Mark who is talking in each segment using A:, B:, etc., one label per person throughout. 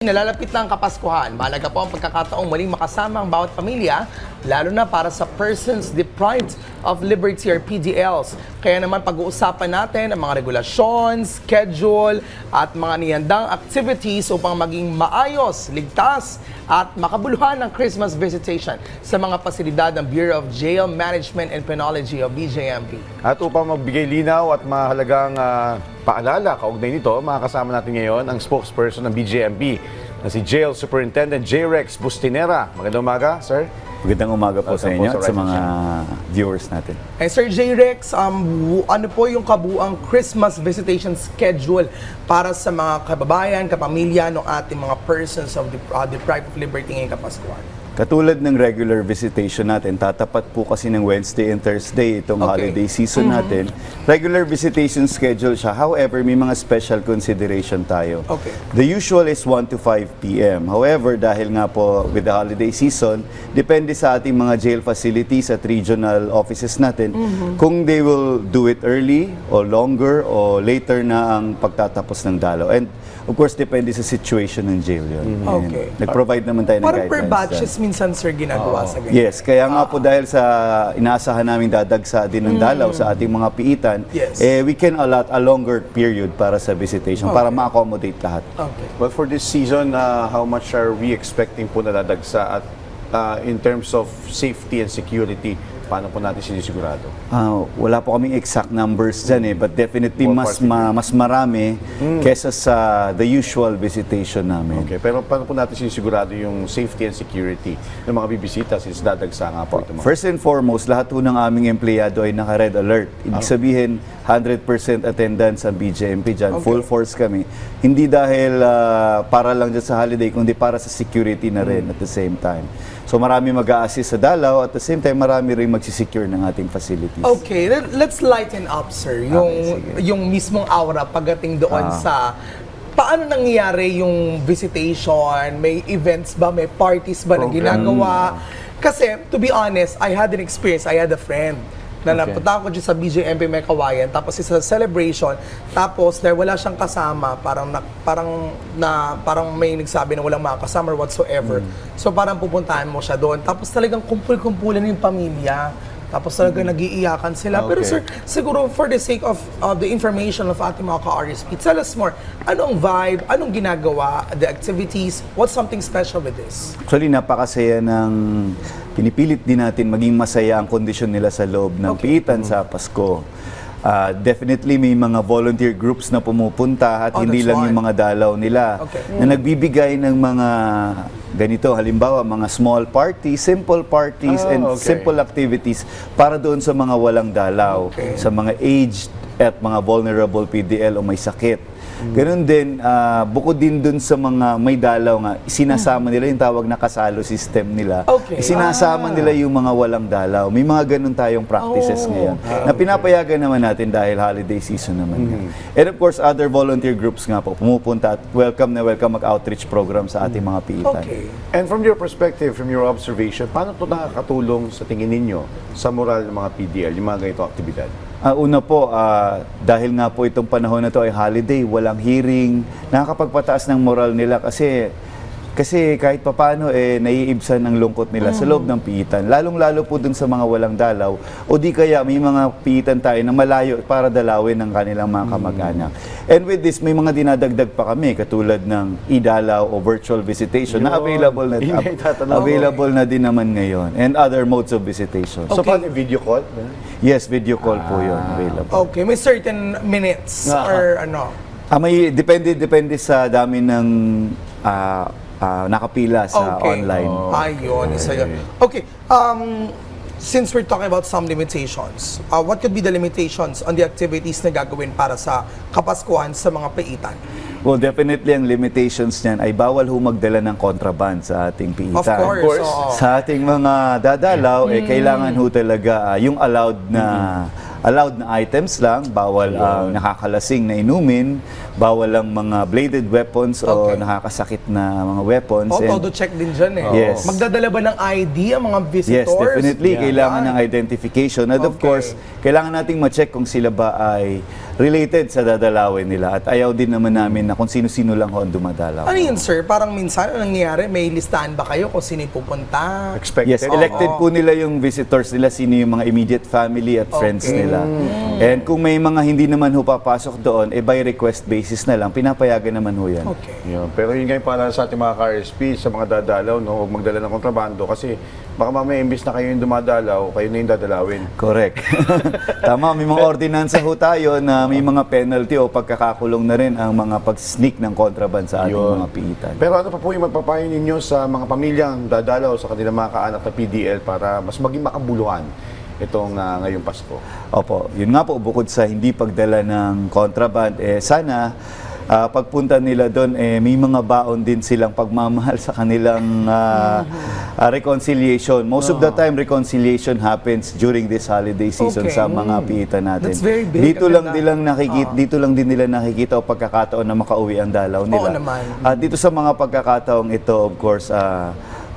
A: Nalalapit na ang Kapaskuhan. Mahalaga po ang pagkakataong muling makasama ang bawat pamilya, lalo na para sa persons deprived of liberty or PDLs. Kaya naman pag-uusapan natin ang mga regulasyon, schedule at mga nihandang activities upang maging maayos, ligtas at makabuluhan ng Christmas visitation sa mga pasilidad ng Bureau of Jail Management and Penology o BJMP.
B: At upang magbigay linaw at mahalagang paalala kaugnay nito, makakasama natin ngayon ang spokesperson ng BJMP na si Jail Superintendent J. Rex Bustinera. Magandang umaga, sir.
C: Magandang umaga po sa inyo at sa mga viewers natin.
A: Sir J. Rex, ano po yung kabuang Christmas visitation schedule para sa mga kababayan, kapamilya ng ating mga persons of deprived of liberty ngayong Kapaskuhan?
C: Katulad ng regular visitation natin, tatapat po kasi ng Wednesday and Thursday itong holiday season natin. Regular visitation schedule siya. However, may mga special consideration tayo.
A: Okay.
C: The usual is 1 to 5 p.m. However, dahil nga po with the holiday season, depende sa ating mga jail facilities at regional offices natin kung they will do it early or longer or later na ang pagtatapos ng dalaw. And of course, depende sa situation ng jail yun.
A: Okay.
C: Nag-provide naman tayo ng
A: Parang
C: guidelines.
A: per batches minsan, sir, ginagawa sa ganyan.
C: Yes, kaya nga po dahil sa inaasahan namin dadagsa din ng dalaw sa ating mga piitan,
A: Yes.
C: we can allot a longer period para sa visitation, para ma-accommodate lahat.
A: Okay.
B: Well, for this season, how much are we expecting po na dadagsa at in terms of safety and security, paano po natin sinisigurado?
C: Wala po kaming exact numbers dyan but definitely
B: Ballpark
C: mas marami kesa sa the usual visitation namin.
B: Okay, pero paano po natin sinisigurado yung safety and security ng mga bibisita since dadagsa nga po ito mga?
C: First and foremost, lahat po ng aming empleyado ay naka-red alert. Ibig sabihin, 100% attendance ang BJMP dyan. Full force kami. Hindi dahil para lang dyan sa holiday, kundi para sa security na rin at the same time. So marami mag-a-assist sa dalaw at the same time marami rin magsisecure ng ating facilities.
A: Okay, let's lighten up, sir. Yung mismong aura pagdating doon sa paano nangyayari yung visitation, may events ba, may parties ba na ginagawa? Kasi, to be honest, I had an experience, I had a friend na napunta ko dyan sa BJMP may kawayan, tapos isa sa celebration, tapos dahil wala siyang kasama, parang may nagsabi na walang makakasama or whatsoever. So parang pupuntahan mo siya doon, tapos talagang kumpul-kumpulan yung pamilya. Tapos talaga nag-iiyakan sila. Pero sir, siguro for the sake of the information of ating mga ka-RSP, tell us more, anong vibe, anong ginagawa, the activities, what's something special with this?
C: Actually, napakasaya ng pinipilit din natin maging masaya ang kondisyon nila sa loob ng piitan sa Pasko. Definitely may mga volunteer groups na pumupunta at hindi lang yung mga dalaw nila na nagbibigay ng mga ganito, halimbawa mga small parties, simple parties and simple activities para doon sa mga walang dalaw, sa mga aged at mga vulnerable PDL o may sakit. Ganun din, bukod din dun sa mga may dalaw nga, sinasama nila yung tawag na kasalo system nila. Sinasama nila yung mga walang dalaw. May mga ganun tayong practices ngayon na pinapayagan naman natin dahil holiday season naman. And of course, other volunteer groups nga po, pumupunta at welcome mag-outreach program sa ating mga piitan.
B: And from your perspective, from your observation, paano ito nakakatulong sa tingin ninyo sa moral ng mga PDL, yung mga ganitong aktibidad?
C: Una po, dahil nga po itong panahon na to ay holiday, walang hearing, nakakapagpataas ng moral nila kasi kahit papaano naiibsan ang lungkot nila sa loob ng piitan. Lalong-lalo po dun sa mga walang dalaw o di kaya may mga piitan tayo na malayo para dalawin ng kanilang mga kamag-anak. And with this, may mga dinadagdag pa kami katulad ng idalaw o virtual visitation na available na din naman ngayon and other modes of visitation.
B: So paano video call?
C: Yes, video call po yun available.
A: Okay, may certain minutes or ano?
C: May depende sa dami ng nakapila sa online.
A: Ayun, isa yun. Okay, since we're talking about some limitations, what could be the limitations on the activities na gagawin para sa Kapaskuhan sa mga paitan?
C: Well, definitely ang limitations niyan ay bawal magdala ng contraband sa ating piitan.
A: Of course.
C: Sa ating mga dadalaw, kailangan talaga yung allowed na items lang, bawal ang nakakalasing na inumin, bawal ang mga bladed weapons o nakakasakit na mga weapons.
A: Todo check din dyan
C: Yes.
A: Magdadala ba ng ID ang mga visitors?
C: Yes, definitely. Kailangan ng identification. And of course, kailangan nating ma-check kung sila ba ay related sa dadalawin nila. At ayaw din naman namin na kung sino-sino lang ho ang dumadalaw.
A: Ano yun, sir? Parang minsan, ano nangyayari? May listahan ba kayo kung sino yung pupunta?
B: Expected.
C: Yes, elected po nila yung visitors nila, sino yung mga immediate family at friends nila. And kung may mga hindi naman ho papasok doon, by request basis na lang, pinapayagan naman ho yan.
A: Okay.
B: Yun. Pero yun nga yung para sa ating mga ka-RSP, sa mga dadalaw, no, huwag magdala ng kontrabando kasi baka mamaya imbis na kayo yung dumadalaw, kayo na yung dadalawin.
C: Correct. Tama, may mga ordinansa ho tayo na may mga penalty o pagkakakulong na rin ang mga pag-sneak ng contraband sa ating
B: Yun.
C: mga piitan.
B: Pero ano pa po yung magpapayo ninyo sa mga pamilyang dadalaw sa kanilang mga kaanak na PDL para mas maging makabuluhan itong ngayong Pasko?
C: Opo, yun nga po, bukod sa hindi pagdala ng contraband, sana pagpunta nila doon, may mga baon din silang pagmamahal sa kanilang reconciliation. Most of the time, reconciliation happens during this holiday season
A: Okay.
C: sa mga piitan natin.
A: That's very big.
C: Dito
A: Ang
C: lang
A: ganda.
C: dito lang din nila nakikita o pagkakataon na makauwi ang dalaw nila.
A: Oo naman.
C: At dito sa mga pagkakataong ito, of course,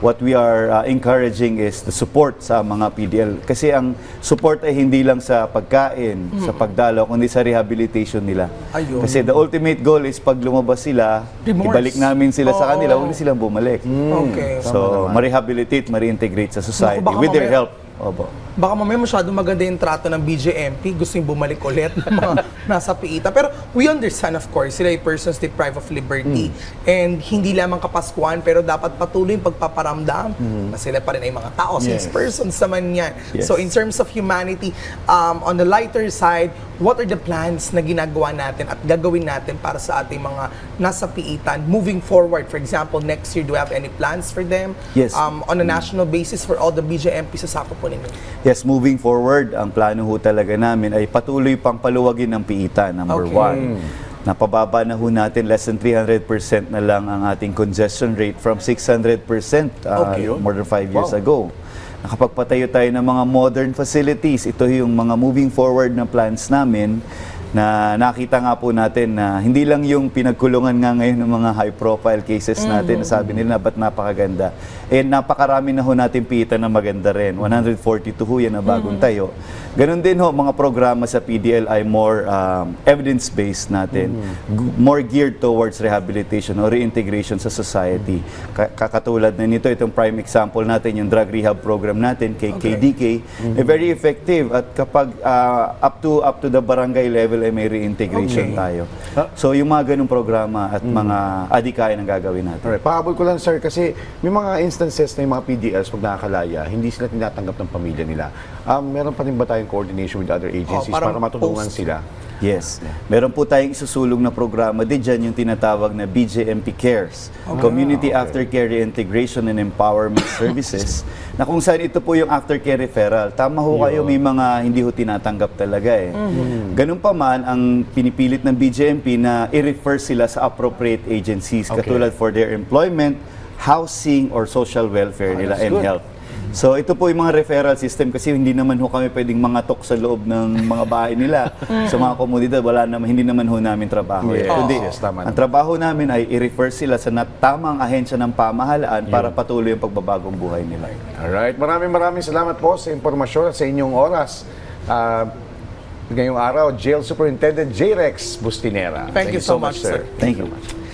C: what we are encouraging is the support sa mga PDL. Kasi ang support ay hindi lang sa pagkain, sa pagdalaw, kundi sa rehabilitation nila.
A: Ayun.
C: Kasi the ultimate goal is pag lumabas sila,
A: Remorse.
C: ibalik namin sila sa kanila, huwag na silang bumalik.
A: Okay.
C: So, ma-rehabilitate, ma-reintegrate sa society
A: Naku, baka
C: with their
A: mamaya-
C: help. Opo.
A: Baka mamaya masyadong maganda yung trato ng BJMP, gusto yung bumalik ulit ng mga nasa piita. Pero we understand, of course, sila yung persons deprived of liberty. And hindi lamang Kapaskuhan, pero dapat patuloy yung pagpaparamdam na sila pa rin ay mga tao. Since
C: Yes.
A: persons naman yan.
C: Yes.
A: So in terms of humanity, on the lighter side, what are the plans na ginagawa natin at gagawin natin para sa ating mga nasa piitan moving forward? For example, next year, do we have any plans for them?
C: Yes.
A: On a national basis for all the BJMP sa sakop po ninyo?
C: Yes, moving forward, ang plano ho talaga namin ay patuloy pang paluwagin ng piitan, number
A: Okay.
C: one. Napababa na ho natin, less than 300% na lang ang ating congestion rate from 600%
A: Okay.
C: more than 5 years ago. Nakapagpatayo tayo ng mga modern facilities. Ito yung mga moving forward na plans namin na nakita nga po natin na hindi lang yung pinagkulungan nga ngayon ng mga high-profile cases natin, na sabi nila ba't napakaganda. Napakarami na ho natin piitan na maganda rin. 142 ho yan na bagong tayo. Ganon din ho, mga programa sa PDL ay more evidence-based natin. More geared towards rehabilitation or reintegration sa society. Kakatulad na nito, itong prime example natin, yung drug rehab program natin, kay KDK, very effective. At kapag up to the barangay level ay may reintegration tayo. So yung mga ganung programa at mga adikain ang gagawin natin.
B: Alright, pahabol ko lang sir kasi may mga instances na yung mga PDLs pag nakakalaya, hindi sila tinatanggap ng pamilya nila. Meron pa rin ba tayong coordination with other agencies
A: parang
B: para matulungan
A: post.
B: sila?
C: Yes. Meron po tayong isusulong na programa din dyan, yung tinatawag na BJMP Cares, Community Aftercare Reintegration and Empowerment Services, na kung saan ito po yung aftercare referral. Tama ho kayo, may mga hindi ho tinatanggap talaga eh. Ganun pa man, ang pinipilit ng BJMP na i-refer sila sa appropriate agencies, katulad for their employment, housing, or social welfare nila and health. So ito po yung mga referral system kasi hindi naman ho kami pwedeng mangatok sa loob ng mga bahay nila sa mga komunidad, hindi naman ho namin trabaho.
B: Yes.
C: Kundi,
B: Yes, tama
C: ang
B: naman.
C: trabaho namin ay i-refer sila sa tamang ahensya ng pamahalaan para patuloy ang pagbabagong buhay nila.
B: Alright, maraming salamat po sa impormasyon at sa inyong oras. Ngayong araw, Jail Superintendent J. Rex Bustinera.
A: Thank you so much, sir.
C: Thank you.